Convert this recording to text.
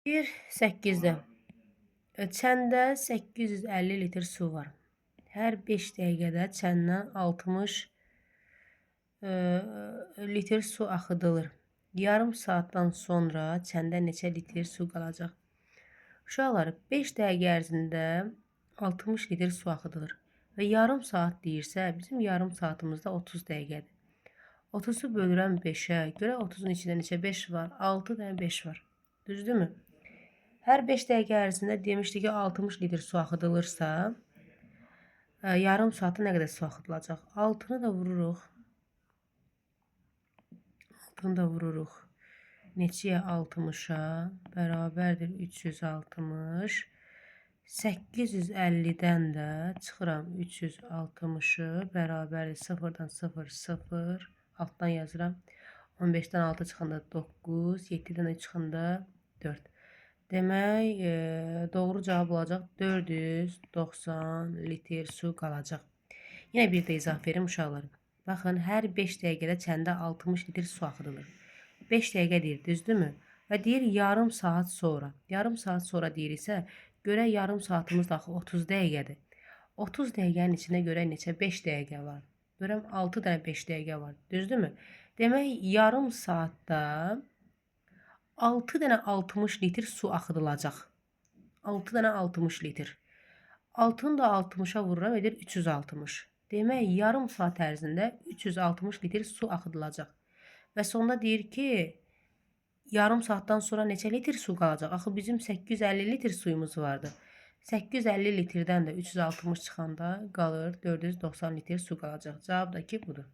Bir 8-də. Çəndə 850 litr su var. Hər 5 dəqiqədə çəndən 60 litr su axıdılır. Yarım saatdan sonra çəndə neçə litr su qalacaq? Uşaqlar, 5 dəqiqə ərzində 60 litr su axıdılır. Və yarım saat deyirsə, bizim yarım saatımızda 30 dəqiqədir. 30-u bölürəm 5-ə. Görə 30-un içində neçə 5 var? 6 dənə 5 var. Düzdürmü? Hər 5 dəqiqə ərzində demişdi ki, 60 litr su axıdılırsa, yarım saatda nə qədər su axıdılacaq? 6-nı da vururuq. 6-nı da vururuq. Neçəyə 60-a? Bərabərdir 360. 850-dən də çıxıram 360-ı. Bərabərdir 0-dan 0, 0. Altdan yazıram. 15-dən 6 çıxanda 9. 7-dən 3 çıxanda 4. Demək, doğru cavab olacaq 490 litr su qalacaq. Yenə bir də izah verim uşaqlarım. Baxın, hər 5 dəqiqədə çəndə 60 litr su axıdılır. 5 dəqiqə deyir, düzdürmü? Və deyir yarım saat sonra. Yarım saat sonra deyirsə, görə yarım saatımız da 30 dəqiqədir. 30 dəqiqənin içində görə neçə 5 dəqiqə var. Görəm 6 dənə 5 dəqiqə var, düzdürmü? Demək, yarım saatda 6 dənə 60 litr su axıdılacaq. 6 dənə 60 litr. 6-nı da 60-a vururam, edir 360. Demək, yarım saat ərzində 360 litr su axıdılacaq. Və sonda deyir ki, yarım saatdan sonra neçə litr su qalacaq? Axı bizim 850 litr suyumuz vardı. 850 litrdən də 360 çıxanda qalır 490 litr su qalacaq. Cavab da ki, budur.